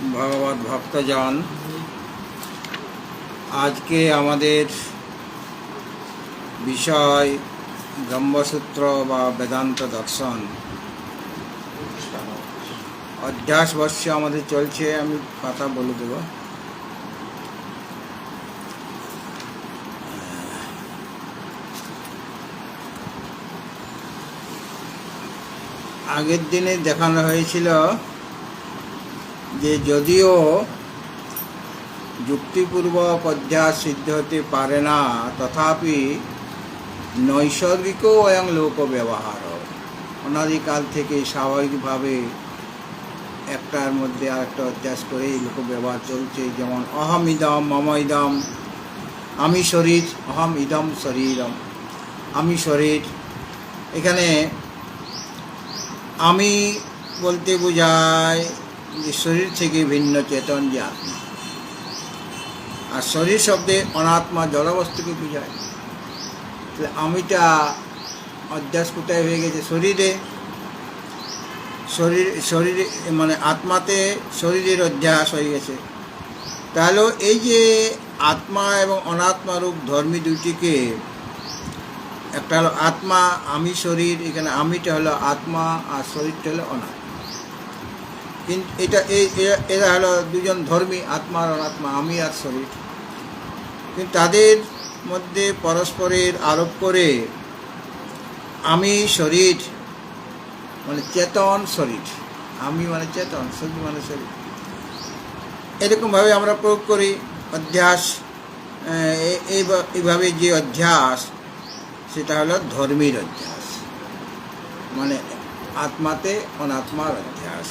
ভগবত ভক্তজন, আজকে আমাদের বিষয় ব্রহ্মসূত্র বা বেদান্ত দর্শন। অধ্যাস বর্ষ আমাদের চলছে, আমি পাতা বলে দেব। আগের দিনে দেখানো হয়েছিল যে যদিও যুক্তিপূর্বক অধ্যাস সিদ্ধ হতে পারে না, তথাপি নৈসর্গিক এবং লোক ব্যবহার অনাদিকাল থেকে স্বাভাবিকভাবে একটার মধ্যে আরেকটা অধ্যাস করেই লোক ব্যবহার চলছে। যেমন অহম ইদম মম ইদম, আমি শরীর, অহম ইদম শরীরম, আমি শরীর। এখানে আমি বলতে বোঝায় যে শরীর থেকে ভিন্ন চেতন যে আত্মা, আর শরীর শব্দে অনাত্মা জড়বস্তুকে বোঝায়। তাহলে আমিটা অধ্যাস কোথায় হয়ে গেছে? শরীরে। শরীরে মানে আত্মাতে শরীরের অধ্যাস হয়ে গেছে। তাহলে এই যে আত্মা এবং অনাত্মা রূপ ধর্মী দুটিকে, একটা হলো আত্মা, আমি শরীর, এখানে আমিটা হলো আত্মা আর শরীরটা হলো অনাত্মা। কিন্তু এরা হলো দুজন ধর্মী, আত্মা আর অনাত্মা, আমি আর শরীর। কিন্তু তাদের মধ্যে পরস্পরের আরোপ করে আমি শরীর মানে চেতন শরীর, আমি মানে চেতন, শরীর মানে শরীর, এরকমভাবে আমরা প্রয়োগ করি অধ্যাস। এইভাবে যে অধ্যাস, সেটা হলো ধর্মীর অধ্যাস, মানে আত্মাতে অনাত্মার অধ্যাস।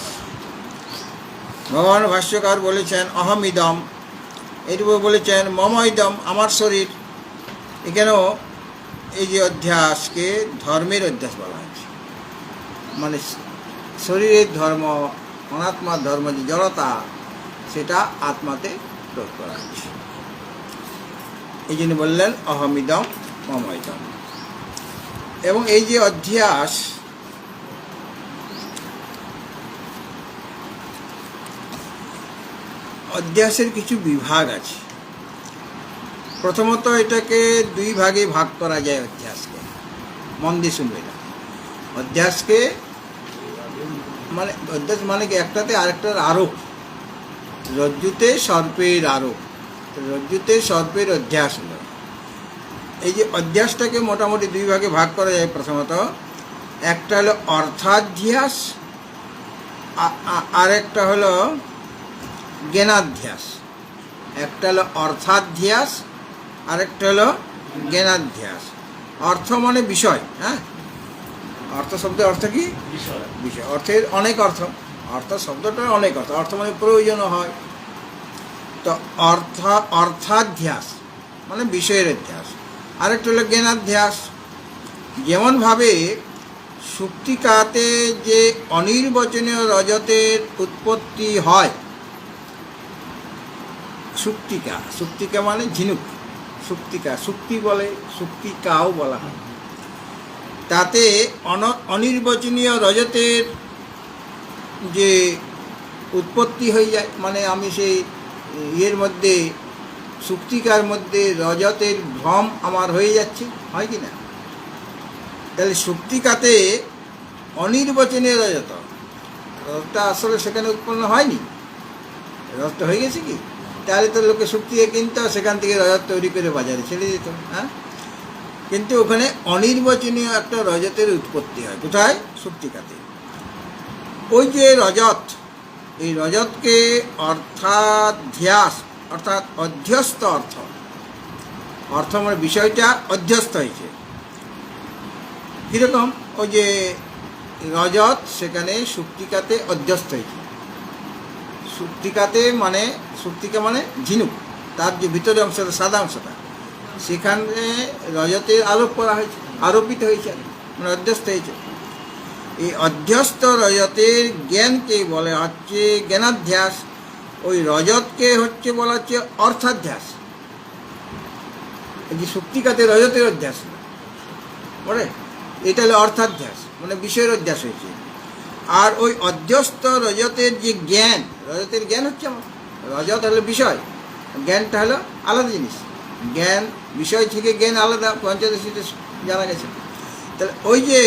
ভগবান ভাষ্যকার বলেছেন অহম ইদম, এরূপে বলেছেন মম ইদম, আমার শরীর। এখানেও এই যে অধ্যাসকে ধর্মের অধ্যাস বলা হয়েছে, মানে শরীরের ধর্ম, অনাত্মার ধর্ম যে জড়তা, সেটা আত্মাতে প্রয়োগ করা হয়েছে। এই জন্য বললেন অহম ইদম মম ইদম। এবং এই যে অধ্যাস, অধ্যাসের কিছু বিভাগ আছে। প্রথমত এটাকে দুই ভাগে ভাগ করা যায় অধ্যাসকে। মন দিয়ে শুনবে না। অধ্যাসকে মানে অধ্যাস মানে কি? একটাতে আরেকটার আরোপ। রজ্জুতে সর্পের আরোপ, রজ্জুতে সর্পের অধ্যাস হলো। এই যে অধ্যাসটাকে মোটামুটি দুই ভাগে ভাগ করা যায়। প্রথমত একটা হলো অর্থাধ্যাস, আর একটা হলো জ্ঞানাধ্যাস। একটা হলো অর্থাধ্যাস, আরেকটা হলো জ্ঞানাধ্যাস। অর্থ মানে বিষয়। হ্যাঁ, অর্থ শব্দের অর্থ কি? বিষয়। অর্থের অনেক অর্থ, অর্থ শব্দটার অনেক অর্থ। অর্থ মানে প্রয়োজন হয়। তো অর্থাধ্যাস মানে বিষয়ের অধ্যাস। আরেকটা হলো জ্ঞানাধ্যাস। যেমনভাবে সুপ্তিকাতে যে অনির্বচনীয় রজতের উৎপত্তি হয়, সুপ্তিকা মানে ঝিনুক, সুপ্তিকা, সুক্তি বলে, সুপ্তিকাও বলা হয়। তাতে অনির্বচনীয় রজতের যে উৎপত্তি হয়ে যায়, মানে আমি সেই ইয়ের মধ্যে, সুপ্তিকার মধ্যে রজতের ভ্রম আমার হয়ে যাচ্ছে, হয় কি না? তাহলে সুপ্তিকাতে অনির্বচনীয় রজতটা আসলে সেখানে উৎপন্ন হয়নি, রজতটা হয়ে গেছে কি? তাহলে তো লোকে সুপ্তিকে কিনতো, সেখান থেকে রজত তৈরি করে বাজারে ছেড়ে দিত। হ্যাঁ, কিন্তু ওখানে অনির্বচনীয় একটা রজতের উৎপত্তি হয়। কোথায়? সুপ্তিকাতে। ওই যে রজত, এই রজতকে অর্থাধ্যাস অর্থাৎ অধ্যস্ত, অর্থ মানে বিষয়টা অধ্যস্ত হয়েছে। কীরকম? ওই যে রজত সেখানে সুপ্তিকাতে অধ্যস্ত হয়েছে। সুপ্তিকা মানে ঝিনুক, তার যে ভিতরের অংশটা, সাদা অংশটা, সেখানে রজতের আরোপ করা হয়েছে, আরোপিত হয়েছে, মানে অধ্যস্ত হয়েছে। এই অধ্যস্ত রজতের জ্ঞানকে বলা হচ্ছে জ্ঞানাধ্যাস। ওই রজতকে বলা হচ্ছে অর্থাধ্যাস। এই যে সুপ্তিকাতে রজতের অধ্যাস বলে, এটা হলো অর্থাধ্যাস, মানে বিষয়ের অধ্যাস হয়েছে। আর ওই অধ্যস্ত রজতের যে জ্ঞান, রজতের জ্ঞান হচ্ছে আমার। রজত হলো বিষয়, জ্ঞানটা হলো আলাদা জিনিস। জ্ঞান বিষয় থেকে জ্ঞান আলাদা, পঞ্চদশীতে জানা গেছে। তাহলে ওই যে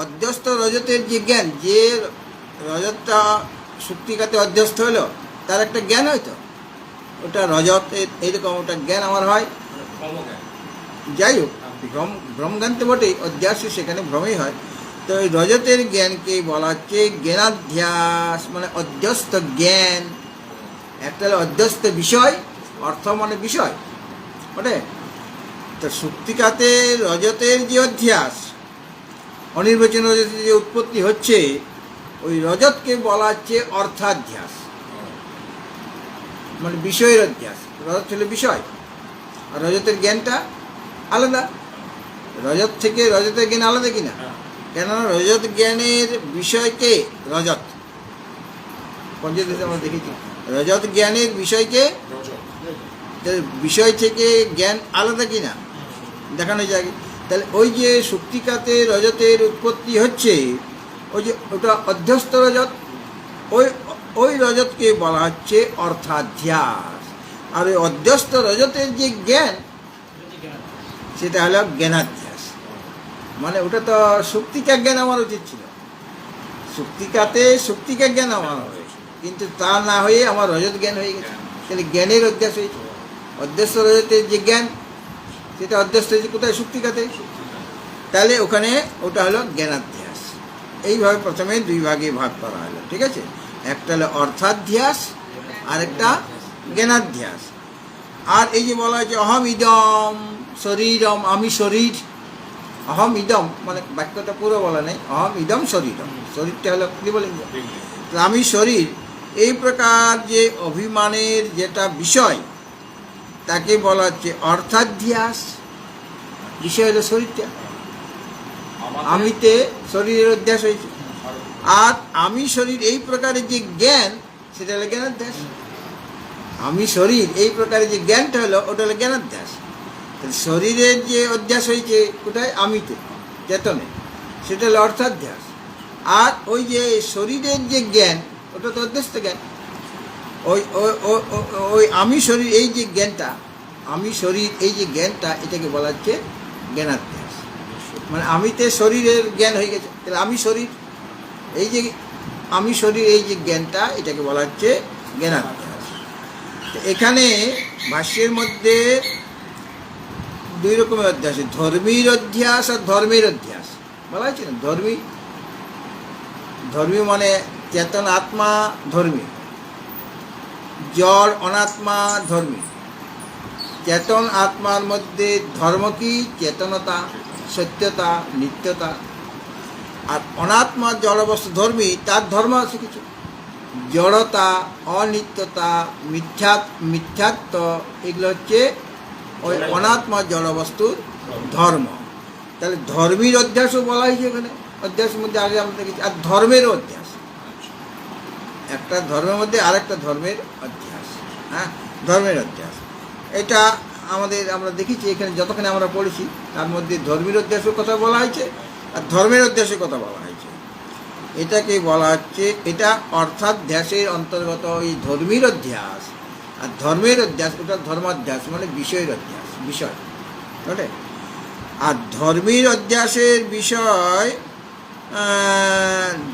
অধ্যস্ত রজতের যে জ্ঞান, যে রজতটা সুক্তিকাতে অধ্যস্ত হলো তার একটা জ্ঞান হয়তো, ওটা রজতের এইরকম ওটা জ্ঞান আমার হয়। যাই হোক, ভ্রমজ্ঞান তো বটেই, অধ্যাসই সেখানে ভ্রমই হয়। তো ওই রজতের জ্ঞানকে বলা হচ্ছে জ্ঞানাধ্যাস, মানে অধ্যস্ত জ্ঞান। একটা হলো অধ্যস্ত বিষয়, অর্থ মানে বিষয় ওটে। তো সুক্তিকাতে রজতের যে অধ্যাস, অনির্বাচন রজতের যে উৎপত্তি হচ্ছে, ওই রজতকে বলা হচ্ছে অর্থাধ্যাস, মানে বিষয়ের অধ্যাস। রজত হলো বিষয়, আর রজতের জ্ঞানটা আলাদা। রজত থেকে রজতের জ্ঞান আলাদা কিনা? কেননা রজত জ্ঞানের বিষয়কে রজত, পঞ্চদশীতে আমরা দেখেছি রজত জ্ঞানের বিষয়কে, বিষয় থেকে জ্ঞান আলাদা কিনা দেখানো যায়। তাহলে ওই যে সুক্তিকাতে রজতের উৎপত্তি হচ্ছে, ওই যে ওটা অধ্যস্ত রজত, ওই রজতকে বলা হচ্ছে অর্থাধ্যাস। আর ওই অধ্যস্ত রজতের যে জ্ঞান, সেটা হলো জ্ঞানাধ্যাস। মানে ওটা তো সুক্তিকা জ্ঞান আমার উচিত ছিল, সুক্তিকাতে সুক্তিকা জ্ঞান আমার হবে, কিন্তু তা না হয়ে আমার রজত জ্ঞান হয়ে গেছে। তাহলে জ্ঞানের অধ্যাস হয়েছে। অধ্যস্ত রজতের যে জ্ঞান, সেটা অধ্যস্ত হয়েছে কোথায়? সুক্তিকাতে। তাহলে ওখানে ওটা হলো জ্ঞানাধ্যাস। এইভাবে প্রথমে দুই ভাগে ভাগ করা হলো, ঠিক আছে? একটা হলো অর্থাধ্যাস, আর একটা জ্ঞানাধ্যাস। আর এই যে বলা হয়েছে অহম ইদম শরীরম, আমি শরীর। অহম ইদম মানে বাক্যটা পুরো বলা নেই, অহম ইদম শরীরম, শরীরটা হলো ক্লিবলিঙ্গ। আমি শরীর, এই প্রকার যে অভিমানের যেটা বিষয়, তাকে বলা হচ্ছে অর্থাধ্যাস। বিষয় হলো শরীরটা, আমিতে শরীরের অধ্যাস হয়েছে। আর আমি শরীর এই প্রকারের যে জ্ঞান, সেটা হলো জ্ঞানাধ্যাস। আমি শরীর এই প্রকারের যে জ্ঞানটা হলো, ওটা হলো জ্ঞানাধ্যাস। শরীরের যে অধ্যাস হয়েছে কোথায়? আমিতে, চেতনে, সেটা হলো অর্থাধ্যাস। আর ওই যে শরীরের যে জ্ঞান, ওটা তো অধ্যস্ত জ্ঞান। ওই ওই আমি শরীর এই যে জ্ঞানটা, আমি শরীর এই যে জ্ঞানটা, এটাকে বলা হচ্ছে জ্ঞানাধ্যাস। মানে আমিতে শরীরের জ্ঞান হয়ে গেছে। তাহলে আমি শরীর, এই যে আমি শরীর এই যে জ্ঞানটা, এটাকে বলা হচ্ছে জ্ঞানাধ্যাস। এখানে ভাষ্যের মধ্যে দুই রকমের অধ্যাস, ধর্মীর অধ্যাস আর ধর্মের অধ্যাস বলা হয়েছে না। ধর্মী মানে চেতন আত্মা ধর্মী, জড় অনাত্মা ধর্মী। চেতন আত্মার মধ্যে ধর্ম কি? চেতনতা, সত্যতা, নিত্যতা। আর অনাত্মা জড়বস্তু ধর্মী, তার ধর্ম আছে কিছু, জড়তা, অনিত্যতা, মিথ্যাত্ব, এগুলো হচ্ছে ওই অনাত্মা জড়বস্তুর ধর্ম। তাহলে ধর্মীর অধ্যাসও বলা হয়েছে এখানে। অধ্যাসের মধ্যে আগে আমরা দেখেছি। আর ধর্মেরও অধ্যাস, একটা ধর্মের মধ্যে আরেকটা ধর্মের অধ্যাস। হ্যাঁ, ধর্মের অধ্যাস এটা আমরা দেখেছি এখানে যতক্ষণ আমরা পড়েছি, তার মধ্যে ধর্মীর অধ্যাসের কথা বলা হয়েছে আর ধর্মের অধ্যাসের কথা বলা হয়েছে। এটাকে বলা হচ্ছে, এটা অর্থাধ্যাসের অন্তর্গত এই ধর্মীর অধ্যাস। আর ধর্মের অধ্যাস, ওটা ধর্মাধ্যাস মানে বিষয়ের অধ্যাস, বিষয় ওটা। আর ধর্মীর অধ্যাসের বিষয়,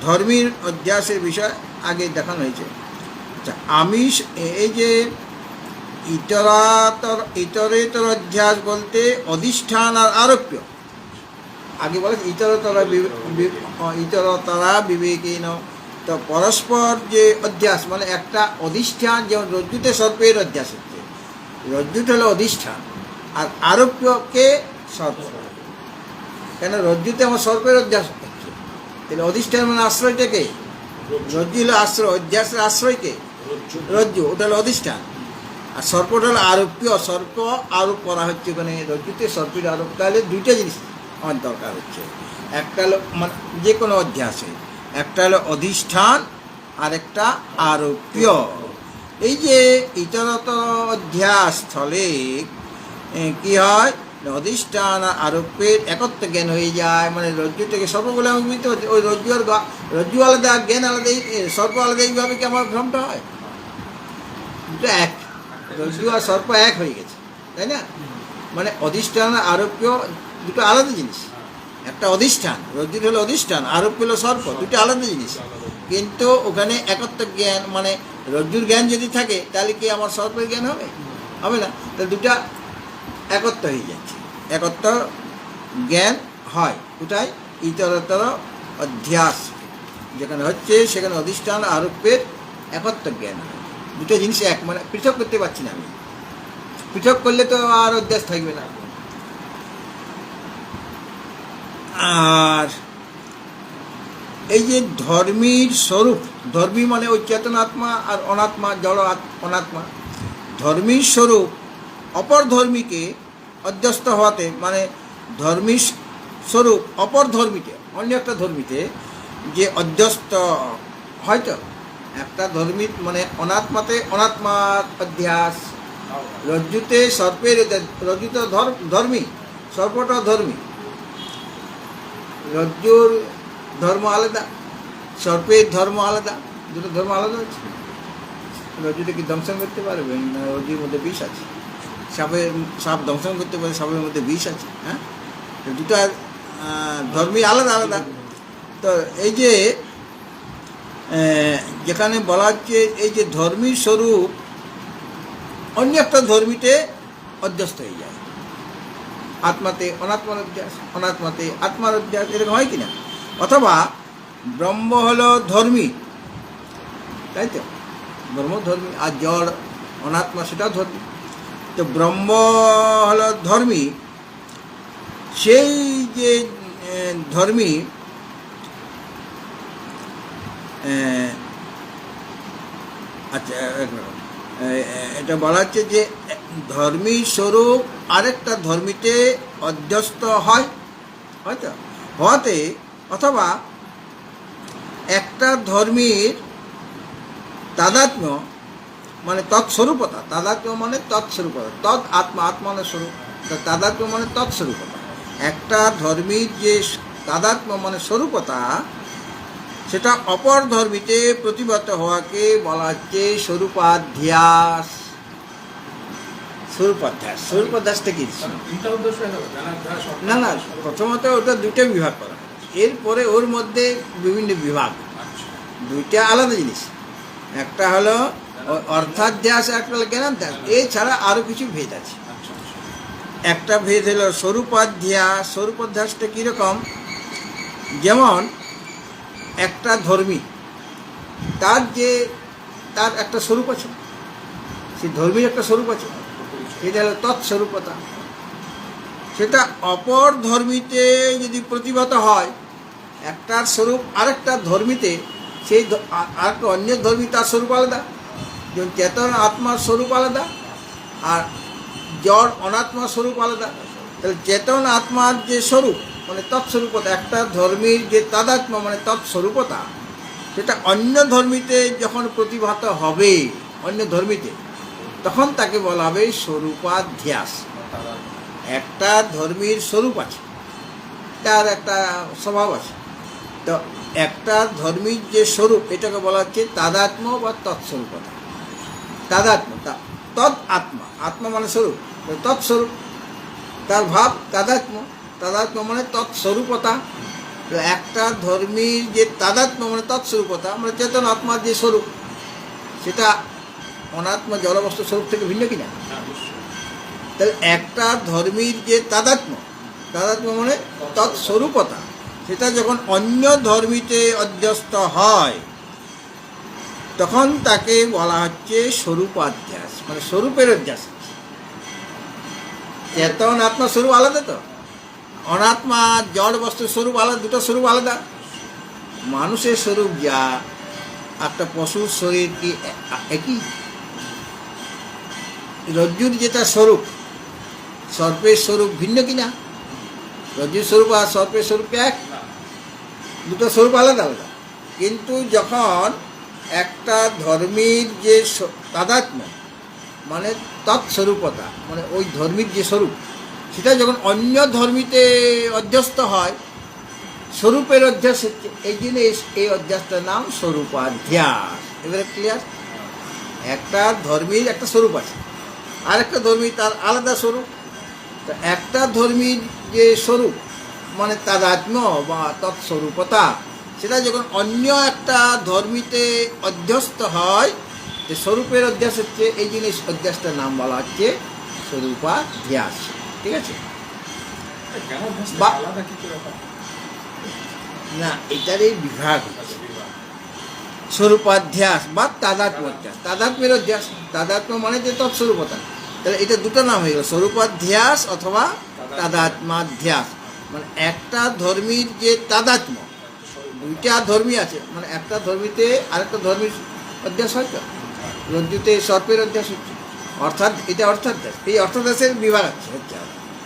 ধর্মীর অধ্যাসের বিষয় আগে দেখানো হয়েছে। আচ্ছা, আমি এই যে ইতরেতর অধ্যাস বলতে অধিষ্ঠান আর আরোপ্য। আগে বলে ইতরতরা বিবেকীন, তো পরস্পর যে অধ্যাস মানে একটা অধিষ্ঠান, যেমন রজ্জুতে সর্পের অধ্যাস হচ্ছে, রজ্জুটা হলো অধিষ্ঠান, আর আরোপ্যকে সর্প। কেন? রজ্জুতে আমার সর্পের অধ্যাস হচ্ছে, তাহলে অধিষ্ঠান মানে আশ্রয়টাকে, রজ্জু হলো আশ্রয়, অধ্যাসের আশ্রয়কে রজ্জু, ওটা হলো অধিষ্ঠান। আর সর্পটা হলো আরোপ্য, সর্প আরোপ করা হচ্ছে ওখানে রজ্জুতে, সর্পের আরোপ। তাহলে দুইটা জিনিস আমার দরকার হচ্ছে। একটা হলো মানে যে কোনো অধ্যাসে, একটা হলো অধিষ্ঠান আর একটা আরোপ্য। এই যে ইতরতর অধ্যাস স্থলে কি হয়, অধিষ্ঠান আর আরোপ্যের একত্র জ্ঞান হয়ে যায়। মানে রজ্জু থেকে সর্পগুলো আমি বুঝতে পারছি, ওই রজ্জু আর রজ্জু আলাদা, জ্ঞান আলাদা, সর্প আলাদা, এইভাবে কি আমার ভ্রমটা হয়? দুটো এক, রজ্জু আর সর্প এক হয়ে গেছে, তাই না? মানে অধিষ্ঠান আর আরোপ্য দুটো আলাদা জিনিস। একটা অধিষ্ঠান, রজ্জুর হলো অধিষ্ঠান, আরোপ্য হলো সর্প, দুটো আলাদা জিনিস। কিন্তু ওখানে একত্ব জ্ঞান, মানে রজ্জুর জ্ঞান যদি থাকে তাহলে কি আমার সর্পের জ্ঞান হবে? হবে না। তাহলে দুটা একত্ব হয়ে যাচ্ছে, একত্ব জ্ঞান হয় কোথায়? ইতরতর অধ্যাস যেখানে হচ্ছে সেখানে অধিষ্ঠান আরোপের একত্ব জ্ঞান হয়। দুটো জিনিস এক, মানে পৃথক করতে পারছি না আমি। পৃথক করলে তো আর অধ্যাস থাকবে না। আর এই যে ধর্মীর স্বরূপ, ধর্মী মানে ওই চেতনাত্মা আর অনাত্মা, জড় অনাত্মা, ধর্মীর স্বরূপ অপর ধর্মীকে অধ্যস্ত হওয়াতে, মানে ধর্মীর স্বরূপ অপর ধর্মীতে, অন্য একটা ধর্মীতে যে অধ্যস্ত, হয়তো একটা ধর্মী মানে অনাত্মাতে অনাত্মার অধ্যাস, রজ্জুতে সর্পের, রজ্জুতে ধর্মী, সর্পটা ধর্মী, রজ্জুর ধর্ম আলাদা, সর্পের ধর্ম আলাদা, দুটো ধর্ম আলাদা আছে। রজ্জুটা কি দংশন করতে পারবে না? রজ্জুর মধ্যে বিষ আছে। সাপ দংশন করতে পারে, সাপের মধ্যে বিষ আছে। হ্যাঁ, দুটো ধর্মী আলাদা আলাদা। তো এই যে যেখানে বলা হচ্ছে এই যে ধর্মীর স্বরূপ অন্য একটা ধর্মীতে অধ্যস্ত হয়ে যায়, আত্মাতে অনাত্মার অধ্যাস, অনাত্মাতে আত্মার অধ্যাস, এরকম হয় কিনা? অথবা ব্রহ্ম হলো ধর্মী, তাই তো, ব্রহ্ম ধর্মী, আর জড় অনাত্মা সেটাও ধর্মী। তো ব্রহ্ম হলো ধর্মী, সেই যে ধর্মী, আচ্ছা এটা বলা হচ্ছে যে ধর্মী স্বরূপ আরেকটা ধর্মীতে অধ্যস্ত হয়, হয়তো হওয়াতে, অথবা একটা ধর্মীর তাদাত্ম্য মানে তৎস্বরূপতা, তাদাত্ম্য মানে তৎস্বরূপতা, তৎ আত্মা, আত্মা মানে স্বরূপ, তাদাত্ম্য মানে তৎস্বরূপতা। একটা ধর্মীর যে তাদাত্ম্য মানে স্বরূপতা, সেটা অপর ধর্মীতে প্রতিভাত হওয়াকে বলা হচ্ছে স্বরূপাধ্যাস। স্বরূপাধ্যাস, স্বরূপাধ্যাসটা কি? না না, প্রথমত ওটা দুইটা বিভাগ করা, এরপরে ওর মধ্যে বিভিন্ন বিভাগ, দুইটা আলাদা জিনিস। একটা হলো অর্থাধ্যাস, একটা হলো জ্ঞানাধ্যাস, এছাড়া আরও কিছু ভেদ আছে। একটা ভেদ হলো স্বরূপাধ্যাস। স্বরূপাধ্যাসটা কীরকম? যেমন একটা ধর্মী, তার একটা স্বরূপ আছে, সেই ধর্মীর একটা স্বরূপ আছে, সেটা হলো তৎস্বরূপতা। সেটা অপর ধর্মীতে যদি প্রতিভাত হয়, একটার স্বরূপ আরেকটা ধর্মীতে, সেই আরেকটা অন্য ধর্মী তার স্বরূপ আলাদা। যেমন চেতন আত্মার স্বরূপ আলাদা আর জড় অনাত্মার স্বরূপ আলাদা। তাহলে চেতন আত্মার যে স্বরূপ মানে তৎস্বরূপতা, একটা ধর্মীর যে তাদাত্ম্য মানে তৎস্বরূপতা, সেটা অন্য ধর্মীতে যখন প্রতিভাত হবে, অন্য ধর্মীতে, তখন তাকে বলা হবে স্বরূপাধ্যাস। একটা ধর্মীর স্বরূপ আছে, তার একটা স্বভাব আছে, তো একটা ধর্মীর যে স্বরূপ এটাকে বলা হচ্ছে তাদাত্ম্য বা তৎস্বরূপতা। তাদাত্ম্য, তৎ আত্মা, আত্মা মানে স্বরূপ, তৎস্বরূপ তার ভাব তাদাত্ম্য, তাদাত্ম্য মানে তৎস্বরূপতা। তো একটা ধর্মীর যে তাদাত্ম্য মানে তৎস্বরূপতা, মানে চেতন আত্মার যে স্বরূপ, সেটা অনাত্মা জড়বস্তু স্বরূপ থেকে ভিন্ন কিনা? তাহলে একটা ধর্মীর যে তাদাত্ম্য, তাদাত্ম্য মানে তৎস্বরূপতা, সেটা যখন অন্য ধর্মীতে অধ্যস্ত হয়, তখন তাকে বলা হচ্ছে স্বরূপাধ্যাস, মানে স্বরূপের অধ্যাস। চেতন আত্মা স্বরূপ আলাদা, তো অনাত্মা জড় বস্তুর স্বরূপ আলাদা, দুটো স্বরূপ আলাদা। মানুষের স্বরূপ যা, একটা পশুর শরীর কি একই? রজ্জুর যেটা স্বরূপ, সর্পের স্বরূপ ভিন্ন কিনা? রজ্জুর স্বরূপ আর সর্পের স্বরূপ এক, দুটো স্বরূপ আলাদা আলাদা। কিন্তু যখন একটা ধর্মীর যে তাদাত্ম্য মানে তৎস্বরূপতা, মানে ওই ধর্মীর যে স্বরূপ, সেটা যখন অন্য ধর্মীতে অধ্যস্ত হয়, স্বরূপের অধ্যাস হচ্ছে, এই জন্য এই অধ্যাসটার নাম স্বরূপাধ্যাস। এবারে ক্লিয়ার? একটা ধর্মীর একটা স্বরূপ আছে, আর একটা ধর্মী তার আলাদা স্বরূপ। তো একটা ধর্মীর যে স্বরূপ মানে তাদাত্ম্য বা তৎস্বরূপতা, সেটা যখন অন্য একটা ধর্মীতে অধ্যস্ত হয়, যে স্বরূপের অধ্যাস হচ্ছে এই জিনিস, অধ্যাসটার নাম বলা হচ্ছে স্বরূপাধ্যাস। ঠিক আছে? না, এটার এই বিভাগ হচ্ছে স্বরূপাধ্যাস বা তাদাত্ম্য অধ্যাস। তাদাত্ম্যের অধ্যাস, তাদাত্ম্য মানে যে তৎস্বরূপতা। তাহলে এটা দুটো নাম হয়ে গেল, স্বরূপাধ্যাস অথবা তাদাত্মাধ্যাস। মানে একটা ধর্মীর যে তাদাত্ম্য, দুইটা ধর্মী আছে, মানে একটা ধর্মীতে আরেকটা ধর্মীর অধ্যাস হয়তো, রজ্জুতে সর্পের অধ্যাস হচ্ছে, অর্থাৎ এটা অর্থাধ্যাস। এই অর্থাধ্যাসের বিভাগ হচ্ছে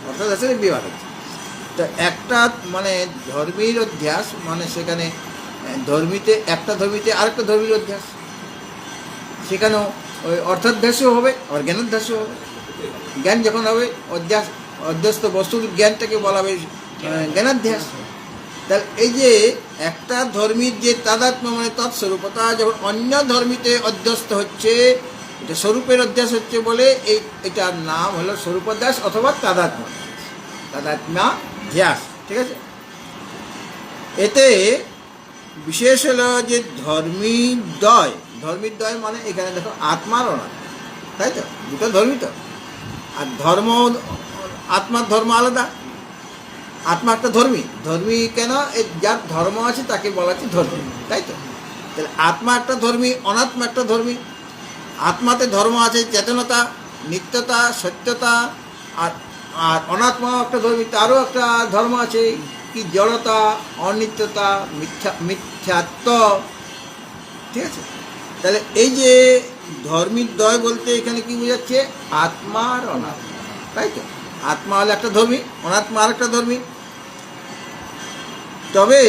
অর্থাধ্যাসের বিভাগ হচ্ছে। তো একটা মানে ধর্মীর অধ্যাস মানে সেখানে ধর্মীতে একটা ধর্মীতে আরেকটা ধর্মীর অধ্যাস, সেখানেও ওই অর্থাধ্যাসও হবে আর জ্ঞানাধ্যাসও হবে। জ্ঞান যখন হবে অধ্যস্ত বস্তুর জ্ঞানটাকে বলা হবে জ্ঞানাধ্যাস। তাহলে এই যে একটা ধর্মীর যে তাদাত্ম্য মানে তৎস্বরূপতা যখন অন্য ধর্মীতে অধ্যস্ত হচ্ছে, এটা স্বরূপের অধ্যাস হচ্ছে বলে এটার নাম হলো স্বরূপাধ্যাস অথবা তাদাত্ম্যাধ্যাস। ঠিক আছে? এতে বিশেষ হলো যে ধর্মীদ্বয় মানে এখানে দেখো আত্মার অনাত্মা, তাই তো, দুটো ধর্মী তো। আর ধর্ম, আত্মার ধর্ম আলাদা। আত্মা একটা ধর্মী কেন? যার ধর্ম আছে তাকে বলা হচ্ছে ধর্মী, তাই তো। তাহলে আত্মা একটা ধর্মী, অনাত্মা একটা ধর্মী। আত্মাতে ধর্ম আছে চেতনতা, নিত্যতা, সত্যতা। আর আর অনাত্মা একটা ধর্মী, তারও একটা ধর্ম আছে কি জড়তা, অনিত্যতা, মিথ্যাত্ব। ঠিক আছে? তাহলে এই যে ধর্মীদ্বয় বলতে এখানে কি বোঝাচ্ছে? আত্মার অনাত্মা, তাই তো। আত্মা হলো একটা ধর্মী, অনাত্মা আর একটা ধর্মী। তবে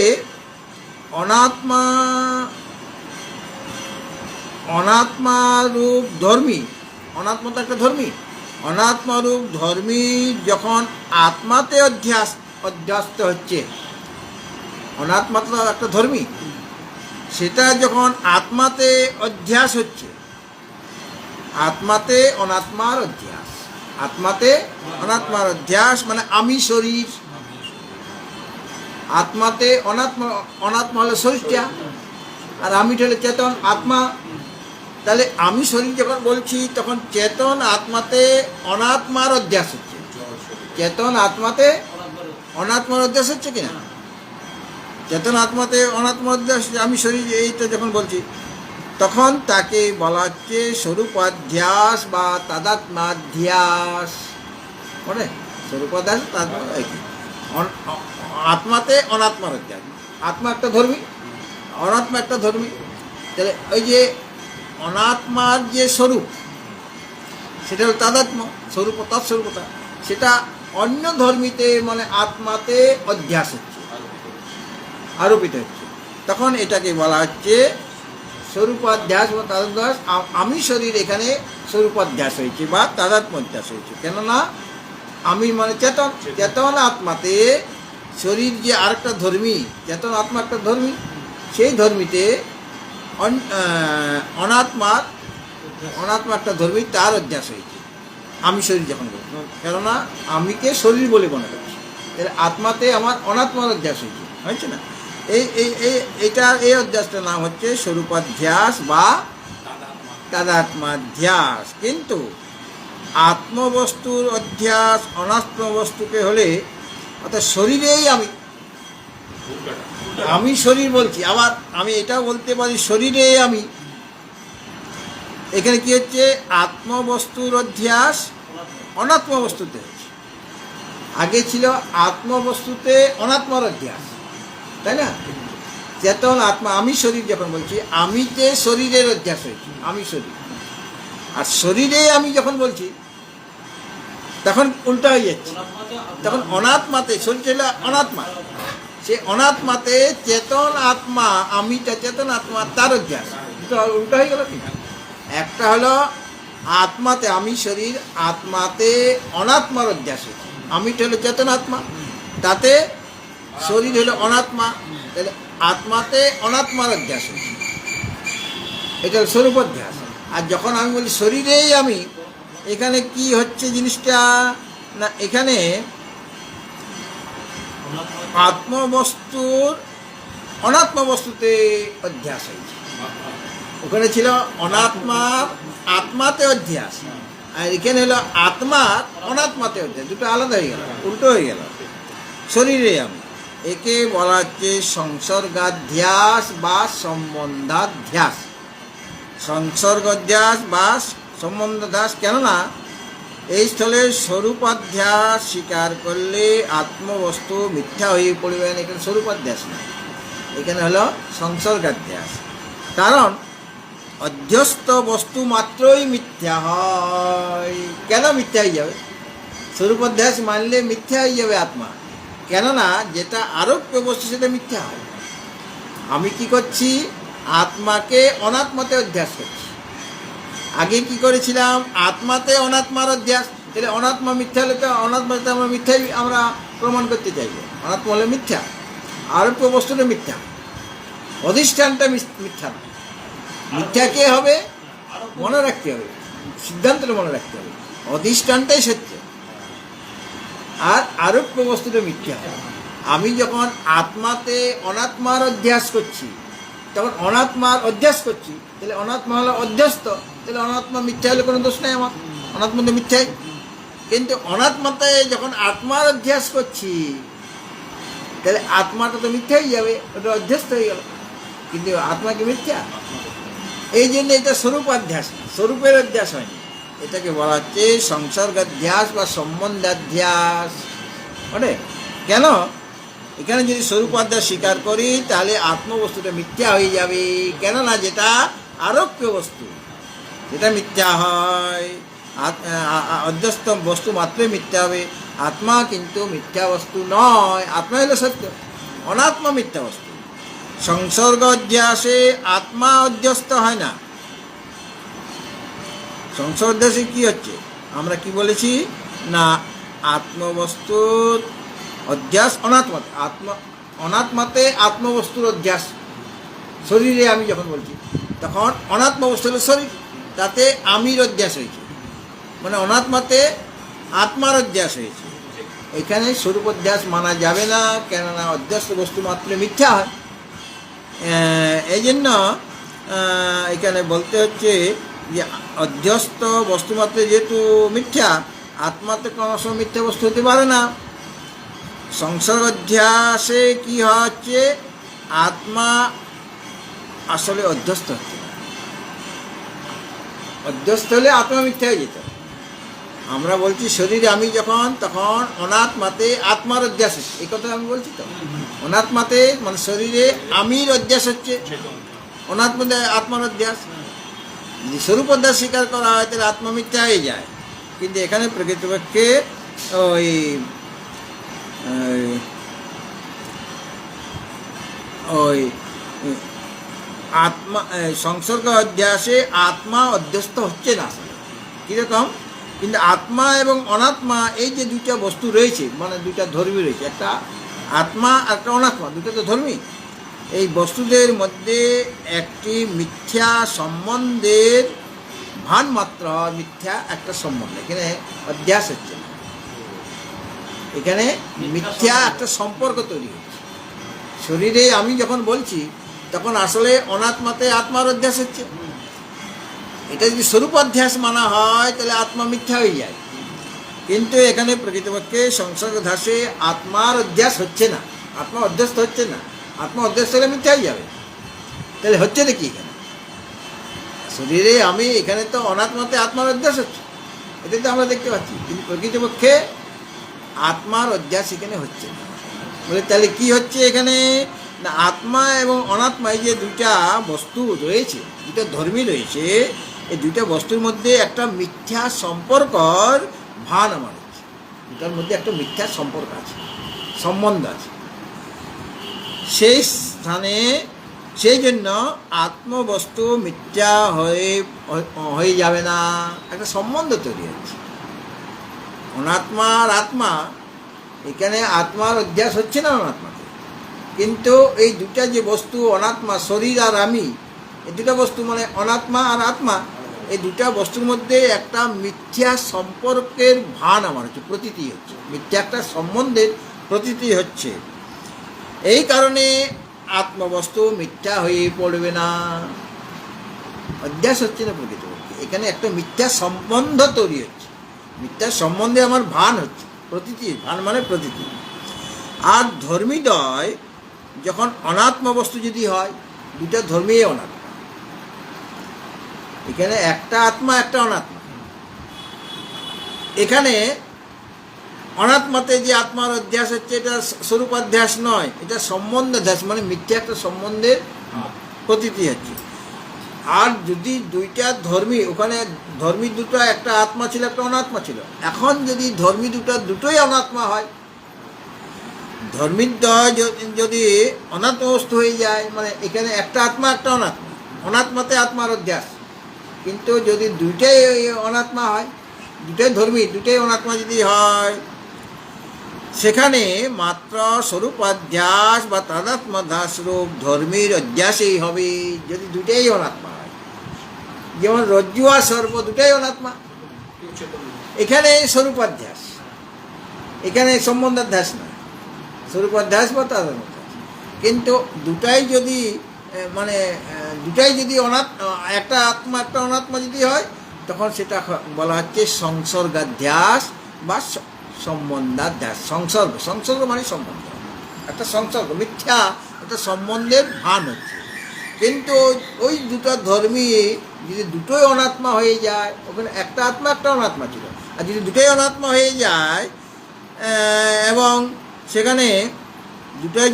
অনাত্মারূপ ধর্মী, অনাত্মা তো একটা ধর্মী, অনাত্মারূপ ধর্মী যখন আত্মাতে অধ্যাস্ত হচ্ছে, অনাত্মা তো একটা ধর্মী, সেটা যখন আত্মাতে অধ্যাস হচ্ছে, আত্মাতে অনাত্মার অধ্যাস, আত্মাতে অনাত্মার অধ্যাস মানে আমি শরীর। আত্মাতে অনাত্মা হলো শরীরটা, আর আমিটা হলো চেতন আত্মা। তাহলে আমি শরীর যখন বলছি তখন চেতন আত্মাতে অনাত্মার অধ্যাস হচ্ছে, চেতন আত্মাতে অনাত্মার অধ্যাস হচ্ছে কিনা? চেতন আত্মাতে অনাত্মার অধ্যাস, আমি শরীর এইটা যখন বলছি, তখন তাকে বলা হচ্ছে স্বরূপাধ্যাস বা তাদাত্মাধ্যাস। মানে স্বরূপাধ্যাস আত্মাতে অনাত্মার অধ্যাস। আত্মা একটা ধর্মী, অনাত্মা একটা ধর্মী। তাহলে ওই যে অনাত্মার যে স্বরূপ, সেটা হল তাদাত্ম্য, তৎস্বরূপতা, সেটা অন্য ধর্মীতে মানে আত্মাতে অধ্যাস হচ্ছে, আরোপিত হচ্ছে। তখন এটাকে বলা হচ্ছে স্বরূপাধ্যাস বা তাদাত্ম্যাধ্যাস। আমি শরীর এখানে স্বরূপাধ্যাস হয়েছে বা তাদাত্ম্যাধ্যাস হয়েছে। কেননা আমি মানে চেতন আত্মাতে শরীর যে আরেকটা ধর্মী, চেতন আত্মা একটা ধর্মী, সেই ধর্মীতে অনাত্মা একটা ধর্মী, তার অধ্যাস হয়েছে আমি শরীর যখন বলছি। কেননা আমিকে শরীর বলে মনে করছি, এর আত্মাতে আমার অনাত্মার অধ্যাস হয়েছে না? এই অধ্যাসটার নাম হচ্ছে স্বরূপাধ্যাস বা তাদাত্মাধ্যাস। কিন্তু আত্মবস্তুর অধ্যাস অনাত্মবস্তুকে হলে, অর্থাৎ শরীরেই আমি শরীর বলছি, আবার আমি এটাও বলতে পারি শরীরে আমি। এখানে কি হচ্ছে? আত্মবস্তুর অধ্যাস অনাত্মবস্তুতে হচ্ছে। আগে ছিল আত্মবস্তুতে অনাত্মার অধ্যাস, তাই না? চেতন আত্মা আমি শরীর যখন বলছি, আমিতে শরীরের অধ্যাস হয়েছে, আমি শরীর। আর শরীরে আমি যখন বলছি তখন উল্টা হয়ে যাচ্ছে, তখন অনাত্মাতে, শরীর হলো অনাত্মা, সে অনাত্মাতে চেতন আত্মা, আমিটা চেতন আত্মা, তার অধ্যাস। উল্টা হয়ে গেল কি? একটা হলো আত্মাতে আমি শরীর, আত্মাতে অনাত্মার অধ্যাস হয়েছে, আমিটা হলো চেতন আত্মা, তাতে শরীর হলো অনাত্মা, তাহলে আত্মাতে অনাত্মার অধ্যাস হয়েছে, এটা হলো স্বরূপাধ্যাস। আর যখন আমি বলি শরীরেই আমি, এখানে কি হচ্ছে জিনিসটা না, এখানে আত্মবস্তুর অনাত্ম বস্তুতে অধ্যাস হয়েছে। ওখানে ছিল অনাত্মার আত্মাতে অধ্যাস, আর এখানে হলো আত্মার অনাত্মাতে অধ্যাস। দুটো আলাদা হয়ে গেল, উল্টো হয়ে গেল। শরীরে আমি, একে বলা হচ্ছে সংসর্গাধ্যাস বা সম্বন্ধাধ্যাস। সংসর্গাধ্যাস বা সম্বন্ধাধ্যাস, কেননা এই স্থলে স্বরূপাধ্যাস স্বীকার করলে আত্মবস্তু মিথ্যা হয়ে পড়বে না। এখানে স্বরূপাধ্যাস না, এখানে হলো সংসর্গাধ্যাস। কারণ অধ্যস্ত বস্তু মাত্রই মিথ্যা হয়। কেন মিথ্যা হয়ে যাবে? স্বরূপাধ্যাস মানলে মিথ্যা হয়ে যাবে আত্মা, কেননা যেটা আরোপ্য বস্তু সেটা মিথ্যা হয়। আমি কি করছি? আত্মাকে অনাত্মাতে অধ্যাস করছি। আগে কি করেছিলাম? আত্মাতে অনাত্মার অধ্যাস। তাহলে অনাত্মা মিথ্যা হলে তো অনাত্মাতে আমরা মিথ্যাই আমরা প্রমাণ করতে চাইব। অনাত্মা হলে মিথ্যা, আরোপ্য বস্তুটা মিথ্যা, অধিষ্ঠানটা মিথ্যা না। মিথ্যা কে হবে? মনে রাখতে হবে, সিদ্ধান্তটা মনে রাখতে হবে, অধিষ্ঠানটাই সত্য, আর আরোপ্য বস্তুটা মিথ্যা। আমি যখন আত্মাতে অনাত্মার অধ্যাস করছি, তখন অনাত্মার অধ্যাস করছি, তাহলে অনাত্মা হলো অধ্যস্ত, তাহলে অনাত্মা মিথ্যা হলে কোনো দোষ নেই আমার, অনাত্মা তো মিথ্যাই। কিন্তু অনাত্মাতে যখন আত্মার অধ্যাস করছি, তাহলে আত্মাটা তো মিথ্যা হয়ে যাবে, ওটা অধ্যস্ত হয়ে গেল, কিন্তু আত্মা কি মিথ্যা? এই জন্য এটা স্বরূপাধ্যাস, স্বরূপের অধ্যাস হয়নি। এটাকে বলা হচ্ছে সংসর্গাধ্যাস বা সম্বন্ধাধ্যাস। মানে কেন? এখানে যদি স্বরূপাধ্যাস স্বীকার করি, তাহলে আত্মবস্তুটা মিথ্যা হয়ে যাবে, কেননা যেটা আরোপ্য বস্তু যেটা মিথ্যা হয়। অধ্যস্ত বস্তু মাত্রই মিথ্যা হবে, আত্মা কিন্তু মিথ্যা বস্তু নয়। আত্মা হলো সত্য, অনাত্মা মিথ্যা বস্তু। সংসর্গ অধ্যাসে আত্মা অধ্যস্ত হয় না। সংসর্গ অধ্যাসে কি হচ্ছে? আমরা কি বলেছি না, আত্মবস্তুর অধ্যাস অনাত্মাতে, অনাত্মাতে আত্মবস্তুর অধ্যাস। শরীরে আমি যখন বলছি, তখন অনাত্মা বস্তু হলো শরীর, তাতে আমির অধ্যাস হয়েছে, মানে অনাত্মাতে আত্মার অধ্যাস হয়েছে। এখানে স্বরূপ অধ্যাস মানা যাবে না, কেননা অধ্যস্ত বস্তু মাত্র মিথ্যা হয়। এই জন্য এখানে বলতে হচ্ছে যে অধ্যস্ত বস্তুমাত্রে যেহেতু মিথ্যা, আত্মাতে কোনো সময় মিথ্যা বস্তু হতে পারে না। সংসর্গ অধ্যাসে কি হচ্ছে? আত্মা আসলে অধ্যস্ত হচ্ছে না। অধ্যস্ত হলে আত্মা মিথ্যা হয়ে যেত। আমরা বলছি শরীরে আমি যখন, তখন অনাত্মাতে আত্মার অধ্যাস হচ্ছে, এই কথা আমি বলছি তো। অনাত্মাতে মানে শরীরে আমির অধ্যাস হচ্ছে, অনাত্মাতে আত্মার অধ্যাস। যদি স্বরূপ অধ্যাস স্বীকার করা হয়, তাহলে আত্মা মিথ্যা হয়ে যায়। কিন্তু এখানে প্রকৃতপক্ষে ওই ওই আত্মা সংসর্গ অধ্যাসে আত্মা অধ্যস্ত হচ্ছে না আসলে। কীরকম? কিন্তু আত্মা এবং অনাত্মা, এই যে দুইটা বস্তু রয়েছে, মানে দুইটা ধর্মী রয়েছে, একটা আত্মা আর একটা অনাত্মা, দুটো তো ধর্মী। এই বস্তুদের মধ্যে একটি মিথ্যা সম্বন্ধের ভান মাত্র, মিথ্যা একটা সম্বন্ধ, এখানে অধ্যাস হচ্ছে না, এখানে মিথ্যা একটা সম্পর্ক তৈরি হচ্ছে। শরীরে আমি যখন বলছি, তখন আসলে অনাত্মাতে আত্মার অধ্যাস হচ্ছে। এটা যদি স্বরূপ অধ্যাস মানা হয়, তাহলে আত্মা মিথ্যা হয়ে যায়। কিন্তু এখানে প্রকৃতপক্ষে সংসর্গ ধ্যাসে আত্মার অধ্যাস হচ্ছে না, আত্মা অধ্যস্ত হচ্ছে না। আত্মা অধ্যস্ত হলে মিথ্যা হয়ে যাবে। তাহলে হচ্ছে নাকি এখানে শরীরে আমি, এখানে তো অনাত্মাতে আত্মার অধ্যাস হচ্ছে, এটা তো আমরা দেখতে পাচ্ছি। কিন্তু প্রকৃতপক্ষে আত্মার অধ্যাস এখানে হচ্ছে না। বলে তাহলে কি হচ্ছে এখানে না, আত্মা এবং অনাত্মা, এই যে দুইটা বস্তু রয়েছে, দুইটা ধর্মী রয়েছে, এই দুইটা বস্তুর মধ্যে একটা মিথ্যা সম্পর্কর ভান আমার হচ্ছে। দুটার মধ্যে একটা মিথ্যা সম্পর্ক আছে, সম্বন্ধ আছে। সেই স্থানে সেই জন্য আত্মবস্তু মিথ্যা হয়ে যাবে না, একটা সম্বন্ধ তৈরি হচ্ছে। অনাত্মা আর আত্মা, এখানে আত্মার অধ্যাস হচ্ছে না অনাত্মাতে, কিন্তু এই দুটা যে বস্তু অনাত্মা, শরীর আর আমি, এই দুটা বস্তু মানে অনাত্মা আর আত্মা, এই দুটা বস্তুর মধ্যে একটা মিথ্যা সম্পর্কের ভান আমার হচ্ছে, প্রতীতি হচ্ছে, মিথ্যা একটা সম্বন্ধের প্রতীতি হচ্ছে। এই কারণে আত্মবস্তু মিথ্যা হয়ে পড়বে না, অধ্যাস হচ্ছে না প্রকৃতপক্ষে। এখানে একটা মিথ্যা সম্বন্ধ তৈরি হচ্ছে, মিথ্যা সম্বন্ধে আমার ভান হচ্ছে, প্রতীতি, ভান মানে প্রতীতি। আর ধর্মীদ্বয় যখন অনাত্ম বস্তু যদি হয়, দুটা ধর্মীয় অনাত্মা, এখানে একটা আত্মা একটা অনাত্মা। এখানে অনাত্মাতে যে আত্মার অধ্যাস হচ্ছে, এটা স্বরূপাধ্যাস নয়, এটা সম্বন্ধাধ্যাস, মানে মিথ্যা একটা সম্বন্ধের প্রতীতি হচ্ছে। আর যদি দুইটা ধর্মী, ওখানে ধর্মী দুটো, একটা আত্মা ছিল একটা অনাত্মা ছিল, এখন যদি ধর্মী দুটোই অনাত্মা হয়, ধর্মীদ্বয় যদি অনাত্ম বস্তু হয়ে যায়, মানে এখানে একটা আত্মা একটা অনাত্মা, অনাত্মাতে আত্মার অধ্যাস। কিন্তু যদি দুইটাই অনাত্মা হয়, দুটাই ধর্মী দুটাই অনাত্মা যদি হয়, সেখানে মাত্র স্বরূপাধ্যাস বা তাদাত্ম্যাধ্যাস রূপ ধর্মীর অধ্যাসই হবে, যদি দুটাই অনাত্মা হয়। যেমন রজ্জু আর সর্প দুটাই অনাত্মা, এখানে স্বরূপাধ্যাস, এখানে সম্বন্ধাধ্যাস না, স্বরূপাধ্যাস বা তাদাত্ম্যাধ্যাস। কিন্তু দুটাই যদি মানে দুটাই যদি একটা আত্মা একটা অনাত্মা যদি হয়, তখন সেটা বলা হচ্ছে সংসর্গাধ্যাস বা সম্বন্ধাধ্যাস। সংসর্গ মানে সম্বন্ধ, একটা সংসর্গ, মিথ্যা একটা সম্বন্ধের ভান হচ্ছে। কিন্তু ওই দুটো ধর্মী যদি দুটোই অনাত্মা হয়ে যায়, ওখানে একটা আত্মা একটা অনাত্মা ছিল, আর যদি দুটোই অনাত্মা হয়ে যায় এবং সেখানে দুটোই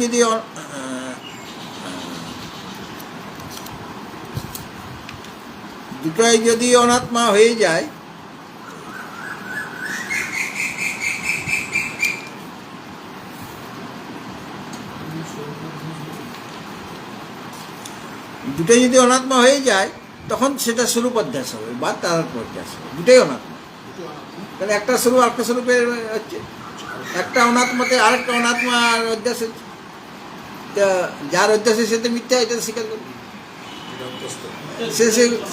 যদি অনাত্মা হয়ে যায়, দুটোই যদি অনাত্মা হয়ে যায়, তখন সেটা স্বরূপ অধ্যাস হবে বা তাদাত্ম্য অধ্যাস হবে, দুটোই অনাত্মা। তাহলে একটা স্বরূপ আরেকটা স্বরূপের হচ্ছে, একটা অনাত্মাতে আরেকটা অনাত্মার অধ্যাস হচ্ছে, যার অধ্যাসে সেটা মিথ্যা, এটা স্বীকার করবে।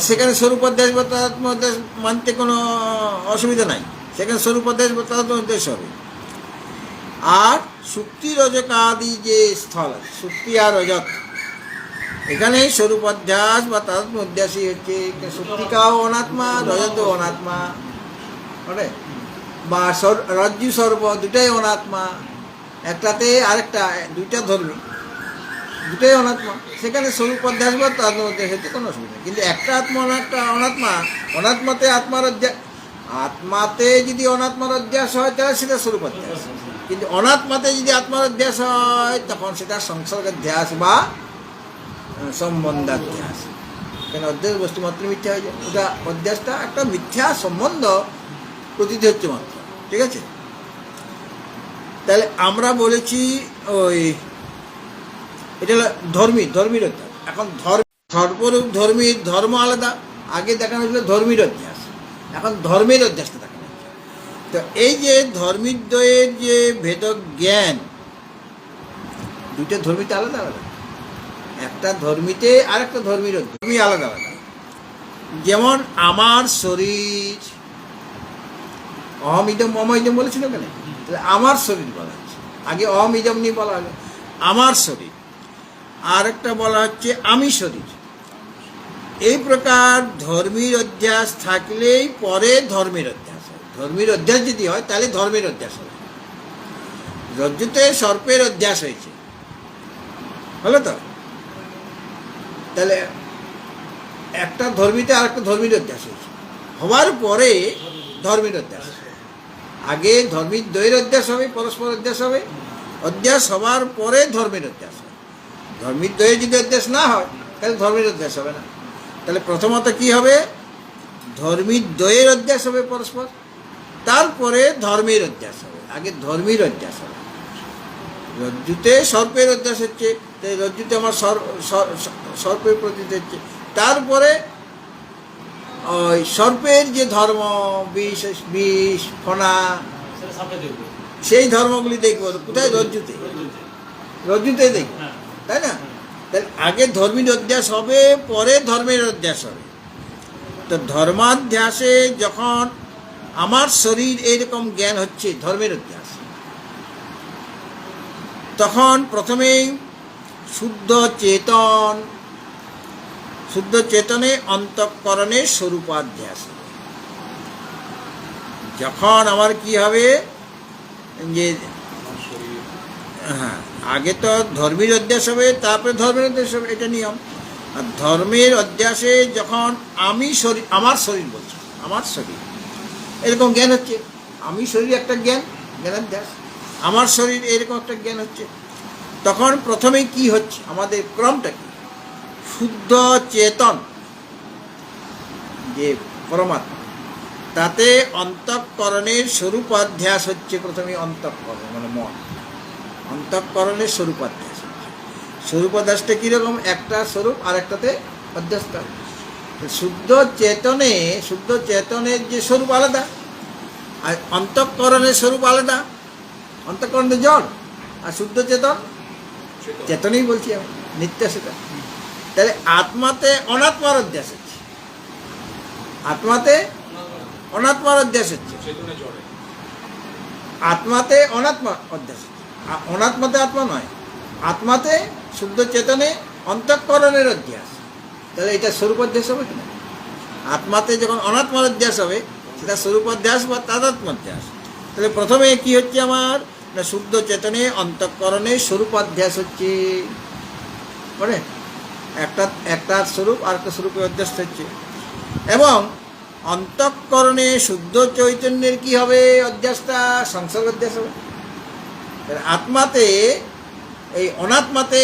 সেখানে স্বরূপ অধ্যাস বা তাদাত্ম্য অধ্যাস মানতে কোনো অসুবিধা নাই, সেখানে স্বরূপ অধ্যাস বা তাদাত্ম্য অধ্যাস হবে। আর সুক্তি রজকাদি যে স্থল আছে, সুক্তি আর রজক, এখানে স্বরূপ অধ্যাস বা তাদাত্ম্য অধ্যাসই হচ্ছে। সুক্তিকাও অনাত্মা, রজতও অনাত্মা, বা রজ্জু সর্ব দুটাই অনাত্মা, একটাতে আরেকটা, দুইটা ধর্মী দুটাই অনাত্মা, সেখানে স্বরূপ অধ্যাস বা তাদাত্ম্য অধ্যাস হচ্ছে কোনো অসুবিধা। কিন্তু একটা আত্মা একটা অনাত্মা, অনাত্মাতে আত্মার অধ্যাস, আত্মাতে যদি অনাত্মার অধ্যাস হয় তাহলে সেটা স্বরূপ অধ্যাস, কিন্তু অনাত্মাতে যদি আত্মার অধ্যাস হয় তখন সেটা সংসর্গাধ্যাস বা সম্বন্ধাধ্যাস। কেন অধ্যাস বস্তু মাত্র মিথ্যা হয়ে যায়, ওটা অধ্যাসটা একটা মিথ্যা সম্বন্ধ প্রতীতি হচ্ছে মাত্র, ঠিক আছে? তাহলে আমরা বলেছি ওই এটা হলো ধর্মীর অধ্যাস। এখন সর্বরূপ ধর্মীর ধর্ম আলাদা, আগে দেখানো হয়েছিল ধর্মীর অধ্যাস, এখন ধর্মের অধ্যাসটা দেখানো হচ্ছে। তো এই যে ধর্মীদ্বয়ের যে ভেদ জ্ঞান, দুইটা ধর্মীতে আলাদা আলাদা, একটা ধর্মীতে আর একটা ধর্মী আলাদা আলাদা। যেমন আমার শরীর, অহম ইদম মম ইদম বলেছিল কেন? আমার শরীর বলা হচ্ছে, আগে অহম ইদম নিয়ে বলা হলো আমার শরীর, আর একটা বলা হচ্ছে আমি শরীর। এই প্রকার ধর্মীর অধ্যাস থাকলেই পরে ধর্মের অধ্যাস হয়। ধর্মীর অধ্যাস যদি হয় তাহলে ধর্মের অধ্যাস হবে। রজ্জুতে সর্পের অধ্যাস হয়েছে, হলো তো? তাহলে একটা ধর্মীতে আর একটা ধর্মীর অধ্যাস হয়েছে, হওয়ার পরে ধর্মীর অধ্যাস। আগে ধর্মীর দ্বয়ের অধ্যাস হবে, পরস্পর অধ্যাস হবে, অধ্যাস হওয়ার পরে ধর্মের অধ্যাস হয়। ধর্মীর দ্বয়ের যদি অধ্যাস না হয় তাহলে ধর্মের অধ্যাস হবে না। তাহলে প্রথমত কি হবে? ধর্মীর দ্বয়ের অধ্যাস হবে পরস্পর, তারপরে ধর্মের অধ্যাস হবে। আগে ধর্মীর অধ্যাস হবে। রজ্জুতে সর্পের অধ্যাস হচ্ছে, তাই রজ্জুতে আমার সর্পের প্রতীত হচ্ছে, তারপরে ওই সর্পের যে ধর্ম, বিষ ফনা, সেই ধর্মগুলি দেখবো কোথায়? রজ্জুতে দেখবো, তাই না? তাহলে আগে ধর্মীর অধ্যাস হবে, পরে ধর্মের অধ্যাস হবে। তো ধর্মাধ্যাসে যখন আমার শরীর এইরকম জ্ঞান হচ্ছে ধর্মের অধ্যাস, তখন প্রথমেই শুদ্ধ চেতনে অন্তঃকরণের স্বরূপাধ্যাস। যখন আমার কি হবে যে হ্যাঁ, আগে তো ধর্মের অধ্যাস হবে, তারপরে ধর্মের অধ্যাস হবে, এটা নিয়ম। আর ধর্মের অধ্যাসে যখন আমি শরীর, আমার শরীর বলছি, আমার শরীর এরকম জ্ঞান হচ্ছে, আমি শরীর একটা জ্ঞানাধ্যাস, আমার শরীর এরকম একটা জ্ঞান হচ্ছে, তখন প্রথমে কি হচ্ছে, আমাদের ক্রমটা কি, শুদ্ধ চেতন যে পরমাত্মা, তাতে অন্তঃকরণের স্বরূপাধ্যাস হচ্ছে। প্রথমে অন্তঃকরণ মানে মন, অন্তঃকরণের স্বরূপাধ্যাস হচ্ছে। স্বরূপাধ্যাসটা কীরকম, একটা স্বরূপ আর একটাতে অধ্যাসটা। শুদ্ধ চেতনের যে স্বরূপ আলাদা, আর অন্তঃকরণের স্বরূপ আলাদা। অন্তঃকরণের জড়, আর শুদ্ধ চেতনই বলছি আমি, নিত্য সেটা। তাহলে আত্মাতে অনাত্মার অধ্যাস হচ্ছে, আত্মাতে অনাত্মার অধ্যাস হচ্ছে, আত্মাতে অনাত্মা অধ্যাস হচ্ছে। অনাত্মাতে আত্মা নয়, আত্মাতে শুদ্ধ চেতনে অন্তঃকরণের অধ্যাস। তাহলে এটা স্বরূপ অধ্যাস হবে কিনা? আত্মাতে যখন অনাত্মার অধ্যাস হবে সেটা স্বরূপ অধ্যাস বা তাদাত্ম অধ্যাস। তাহলে প্রথমে কি হচ্ছে আমার না, শুদ্ধ চেতনে অন্তঃকরণে স্বরূপাধ্যাস হচ্ছে, মানে একটা স্বরূপ আর একটা স্বরূপে অধ্যাস হচ্ছে। এবং অন্তঃকরণে শুদ্ধ চৈতন্যের কি হবে অধ্যাসটা, সংসর্গ অধ্যাস হবে। আত্মাতে এই অনাত্মাতে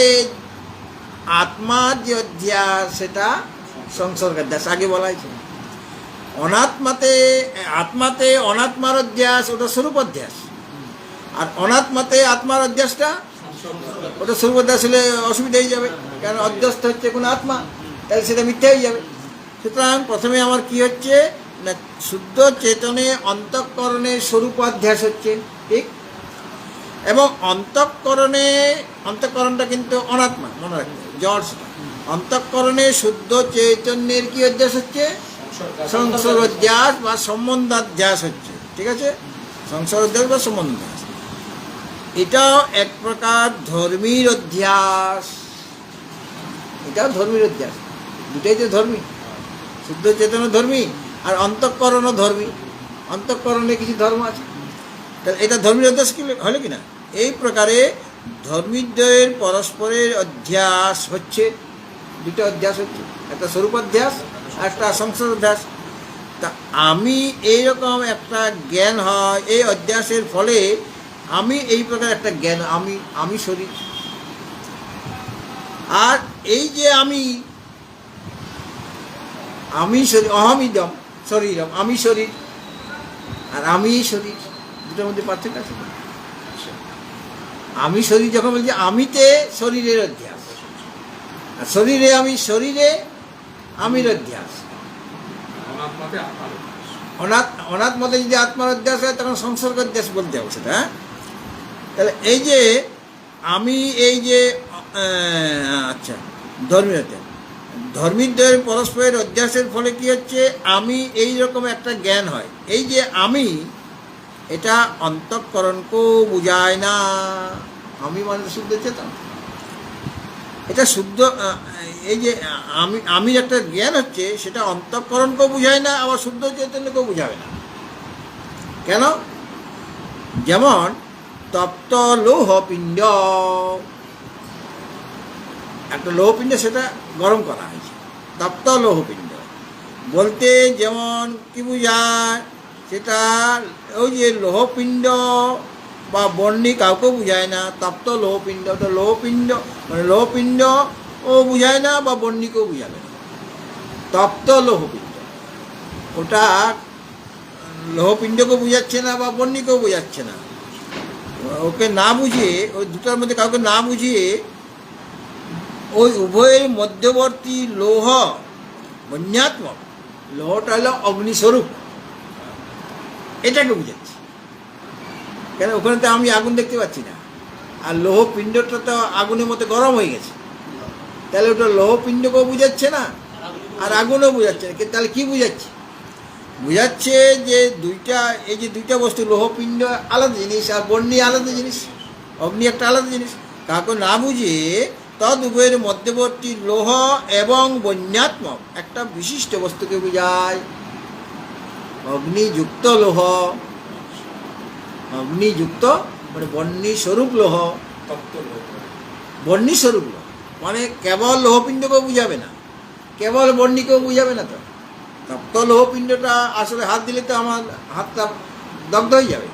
আত্মার যে অধ্যাস সেটা সংসর্গ অধ্যাস, আগে বলা হয়েছে। আত্মাতে অনাত্মার অধ্যাস ওটা স্বরূপ অধ্যাস, আর অনাত্মাতে আত্মার অধ্যাসটা ওটা স্বরূপ অধ্যাস হলে অসুবিধা হয়ে যাবে, কারণ অধ্যস্ত হচ্ছে কোনো আত্মা, তাহলে সেটা মিথ্যা হয়ে যাবে। সুতরাং প্রথমে আমার কি হচ্ছে না, শুদ্ধ চেতনে অন্তঃকরণের স্বরূপাধ্যাস হচ্ছে, ঠিক। এবং অন্তঃকরণটা কিন্তু অনাত্মা, মনে রাখবে, জড় সেটা। অন্তঃকরণে শুদ্ধ চৈতন্যের কি অধ্যাস হচ্ছে, সংসর্গ অধ্যাস বা সম্বন্ধাধ্যাস হচ্ছে, ঠিক আছে, সংসর্গ অধ্যাস বা সম্বন্ধাধ্যাস। এটাও এক প্রকার ধর্মীর অধ্যাস, এটাও ধর্মীর অধ্যাস, দুটাই তো ধর্মী। শুদ্ধ চেতন ধর্মী আর অন্তঃকরণও ধর্মী, অন্তঃকরণে কিছু ধর্ম আছে, তাহলে এটা ধর্মীর অধ্যাস কি হলো কিনা। এই প্রকারে ধর্মীদ্বয়ের পরস্পরের অধ্যাস হচ্ছে, দুটো অধ্যাস হচ্ছে, একটা স্বরূপ অধ্যাস আর একটা সংসার অধ্যাস। তা আমি এইরকম একটা জ্ঞান হয়, এই অধ্যাসের ফলে আমি এই প্রকার একটা জ্ঞান, আমি শরীর, আর এই যে আমি শরীর, অহমিদম শরীরম, আমি শরীর আর আমি শরীর, দুটোর মধ্যে পার্থক্য আছে। আমি শরীর যখন বলছি, আমিতে শরীরের অধ্যাস, আর শরীরে আমির অধ্যাস। অনাত্মাতে যদি আত্মার অধ্যাস হয় তখন সংসর্গ অধ্যাস বলতে হবে সেটা। তাহলে এই যে আমি আচ্ছা, ধর্মীদ্বয়ের পরস্পরের অধ্যাসের ফলে কি হচ্ছে, আমি এই রকম একটা জ্ঞান হয়। এই যে আমি, এটা অন্তঃকরণকেও বুঝায় না। আমি মানে শুদ্ধ চেতন, এটা শুদ্ধ, এই যে আমির একটা জ্ঞান হচ্ছে, সেটা অন্তঃকরণকেও বুঝায় না, আবার শুদ্ধ চৈতন্যকেও বুঝাবে না। কেন? যেমন তপ্ত লৌহপিণ্ড, একটা লৌহপিণ্ড সেটা গরম করা হয়েছে, তপ্ত লৌহপিণ্ড বলতে যেমন কি বুঝায়, সেটা ওই যে লৌহপিণ্ড বা বর্ণি কাউকেও বুঝায় না। তপ্ত লৌহপিণ্ড, ওটা লৌহপিণ্ড মানে লৌহপিণ্ড ও বুঝায় না বা বর্ণিকেও বুঝাবে না। তপ্ত লৌহপিণ্ড ওটা লৌহপিণ্ডকেও বুঝাচ্ছে না বা বর্ণিকেও বোঝাচ্ছে না। ওকে না বুঝিয়ে, ওই দুটার মধ্যে কাউকে না বুঝিয়ে ওই উভয়ের মধ্যবর্তী লৌহ, বন্যাত্মক লৌহটা হলো অগ্নিস্বরূপ, এটাকে বুঝাচ্ছে। কেন? ওখানে তো আমি আগুন দেখতে পাচ্ছি না, আর লৌহপিণ্ডটা তো আগুনের মতো গরম হয়ে গেছে, তাহলে ওটা লৌহপিণ্ডকেও বুঝাচ্ছে না আর আগুনও বোঝাচ্ছে না। তাহলে কি বোঝাচ্ছে? বোঝাচ্ছে যে এই যে দুইটা বস্তু, লোহপিণ্ড আলাদা জিনিস আর বহ্নি আলাদা জিনিস, অগ্নি একটা আলাদা জিনিস। কাউকে না বুঝিয়ে তদ উভয়ের মধ্যবর্তী লোহ এবং বন্যাত্মক একটা বিশিষ্ট বস্তুকে বোঝায়। অগ্নিযুক্ত লোহ, অগ্নিযুক্ত মানে বহ্নি স্বরূপ লোহ, বহ্নি স্বরূপ লোহ মানে কেবল লোহপিণ্ডকেও বুঝাবে না, কেবল বহ্নিকেও বুঝাবে না। তো তপ্ত লোহপিণ্ডটা আসলে হাত দিলে তো আমার হাতটা দগ্ধ হয়ে যাবে।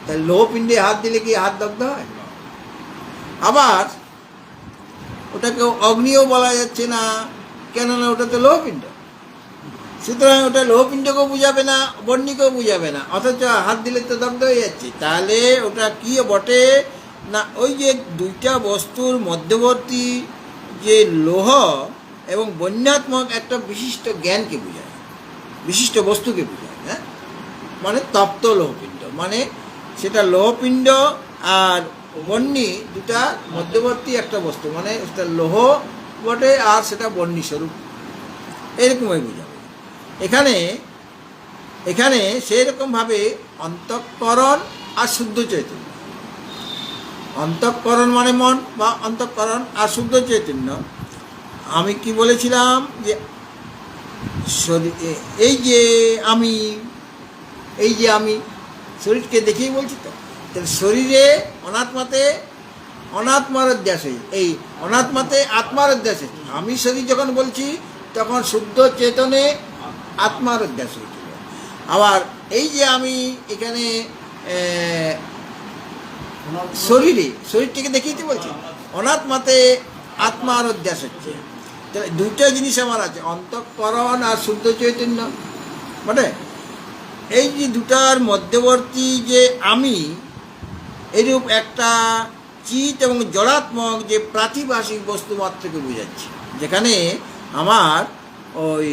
তাই লোহপিণ্ডে হাত দিলে কি হাত দগ্ধ হয়? আবার ওটাকে অগ্নিও বলা যাচ্ছে না, কেননা ওটা তো লোহপিণ্ড। সুতরাং ওটা লোহপিণ্ডকেও বুঝাবে না, বহ্নিকেও বুঝাবে না, অথচ হাত দিলে তো দগ্ধ হয়ে যাচ্ছে। তাহলে ওটা কি বটে না, ওই যে দুইটা বস্তুর মধ্যবর্তী যে লোহ এবং বন্যাত্মক একটা বিশিষ্ট জ্ঞানকে বোঝায়, বিশিষ্ট বস্তুকে বোঝায়। হ্যাঁ, মানে তপ্ত লোহপিণ্ড মানে সেটা লোহপিণ্ড আর বহ্নি দুটা মধ্যবর্তী একটা বস্তু, মানে সেটা লোহ বটে আর সেটা বহ্নি স্বরূপ, এরকমই বোঝাবে। এখানে সেই রকমভাবে অন্তঃকরণ আর শুদ্ধ চৈতন্য, অন্তঃকরণ মানে মন বা অন্তঃকরণ আর শুদ্ধ চৈতন্য। আমি কি বলেছিলাম যে এই যে আমি শরীরকে দেখেই বলছি। তো তাহলে শরীরে অনাত্মার অধ্যাস হয়েছে, এই অনাত্মাতে আত্মার অধ্যাস হয়েছে। আমি শরীর যখন বলছি তখন শুদ্ধ চেতনে আত্মার অধ্যাস হয়েছিল। আবার এই যে আমি এখানে শরীরটিকে দেখিয়ে বলছি, অনাত্মাতে আত্মার অধ্যাস হচ্ছে। তাহলে দুইটা জিনিস আমার আছে, অন্তঃকরণ আর শুদ্ধ চৈতন্য। মানে এই যে দুটার মধ্যবর্তী যে আমি, এরূপ একটা চিৎ এবং জড়াত্মক যে প্রাতিভাসিক বস্তু মাত্রকে বোঝাচ্ছে, যেখানে আমার ওই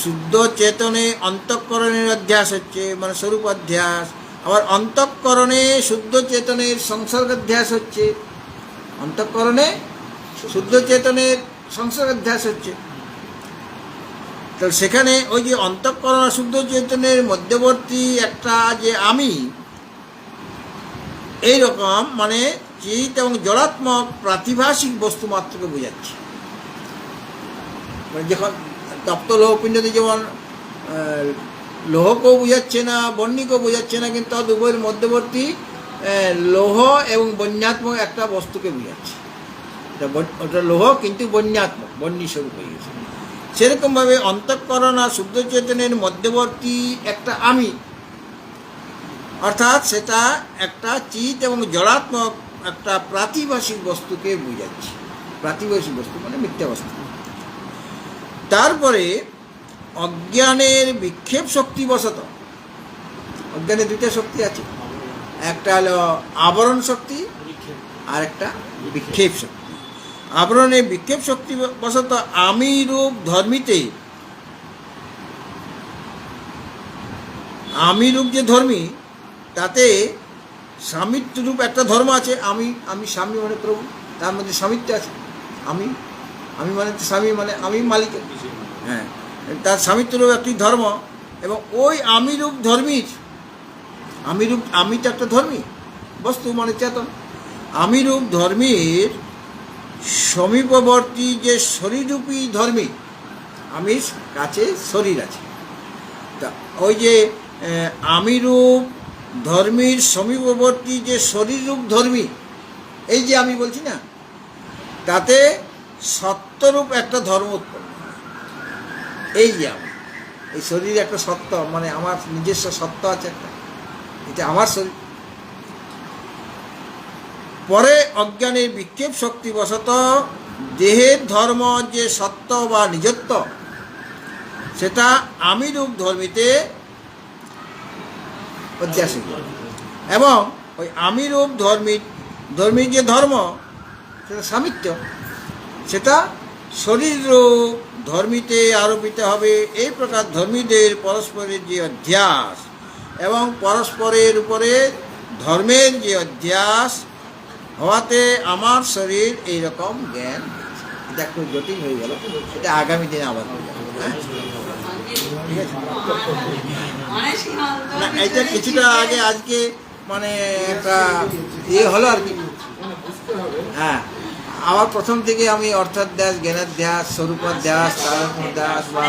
শুদ্ধ চেতনে অন্তঃকরণের অধ্যাস হচ্ছে, মানে স্বরূপ অধ্যাস। আবার অন্তঃকরণে শুদ্ধ চেতনের সংসর্গ অধ্যাস হচ্ছে, অন্তঃকরণে শুদ্ধ চেতনের সংসর্গ অধ্যাস হচ্ছে। তো সেখানে ওই যে অন্তঃকরণ আর শুদ্ধ চেতনের মধ্যবর্তী একটা যে আমি, এইরকম মানে চিৎ এবং জড়াত্মক প্রাতিভাসিক বস্তু মাত্রকে বোঝাচ্ছে। মানে যখন তপ্ত লোহপিণ্ডতে যেমন লোহকেও বোঝাচ্ছে না, বহ্নিকেও বোঝাচ্ছে না, কিন্তু উভয়ের মধ্যবর্তী লোহ এবং বন্যাত্মক একটা বস্তুকে বোঝাচ্ছে। ওটা লোহ কিন্তু বন্যাত্মক, বহ্নি স্বরূপ হয়ে গেছে। সেরকমভাবে অন্তঃকরণ আর শুদ্ধ চেতনের মধ্যবর্তী একটা আমি, অর্থাৎ সেটা একটা চিৎ এবং জড়াত্মক একটা প্রাতিভাসিক বস্তুকে বোঝাচ্ছে। প্রাতিভাসিক বস্তু মানে মিথ্যা বস্তু। তারপরে অজ্ঞানের বিক্ষেপ শক্তি বশত, অজ্ঞানের দুইটা শক্তি আছে, একটা হলো আবরণ শক্তি আর একটা বিক্ষেপ শক্তি। আবরণের বিক্ষেপ শক্তি বশত আমি রূপ ধর্মীতে, আমি রূপ যে ধর্মী তাতে স্বামিত্ব রূপ একটা ধর্ম আছে। আমি স্বামী মানে প্রভু, তার মধ্যে স্বামিত্ব আছে। আমি মানে স্বামী মানে আমি মালিক, হ্যাঁ, তার স্বামিত্ব রূপ একটি ধর্ম। এবং ওই আমি রূপ ধর্মীর, আমি তো একটা ধর্মী বস্তু মানে চেতন, আমি রূপ ধর্মীর সমীপবর্তী যে শরীররূপী ধর্মী, আমির কাছে শরীর আছে। তা ওই যে আমি রূপ ধর্মীর সমীপবর্তী যে শরীররূপ ধর্মী, এই যে আমি বলছি না, তাতে সত্যরূপ একটা ধর্ম উৎপন্ন হয়। এই যে আমি, এই শরীরে একটা সত্য, মানে আমার নিজস্ব সত্য আছে একটা, এটা আমার শরীর। পরে অজ্ঞানের বিক্ষেপ শক্তি বশত দেহের ধর্ম যে সত্য বা নিজত্ব, সেটা আমি রূপ ধর্মীতে অধ্যাসী। এবং ওই আমি রূপ ধর্মীর যে ধর্ম, সেটা স্বামিত্ব, সেটা শরীর রূপ ধর্মীতে আরোপিত হবে। এই প্রকার ধর্মীদের পরস্পরের যে অধ্যাস এবং পরস্পরের উপরে ধর্মের যে অধ্যাস হওয়াতে আমার শরীর এইরকম জ্ঞান, এটা একটু জটিল হয়ে গেল, এটা আগামী দিনে আবার হয়ে যাবে, হ্যাঁ ঠিক আছে। না এটা কিছুটা আগে আজকে মানে একটা হলো আর কি, হ্যাঁ আবার প্রথম থেকে আমি অর্থাধ্যাস, জ্ঞানাধ্যাস, স্বরূপাধ্যাস, তারকম দাস বা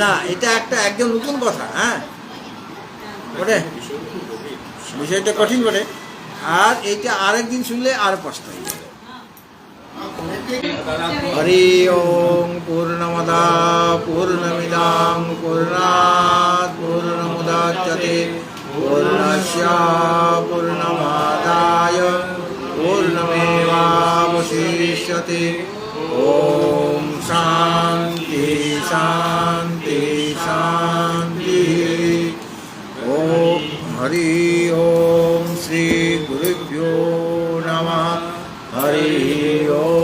না, এটা একটা একদম নতুন কথা, হ্যাঁ বটে বিষয়টা কঠিন বটে। আর এইটা আরেকদিন শুনলে আর পস্তাই। হরি ওম পূর্ণমদা পূর্ণমিদাং পূর্ণাৎ পূর্ণমুদাচ্যতে পূর্ণস্য পূর্ণমাদায় পূর্ণমেবাবশিষ্যতে। ওম শান্তি শান্তি শান্তি। ওম হরি ওম শ্রী গুরুভ্যো নমঃ। হরি ওম।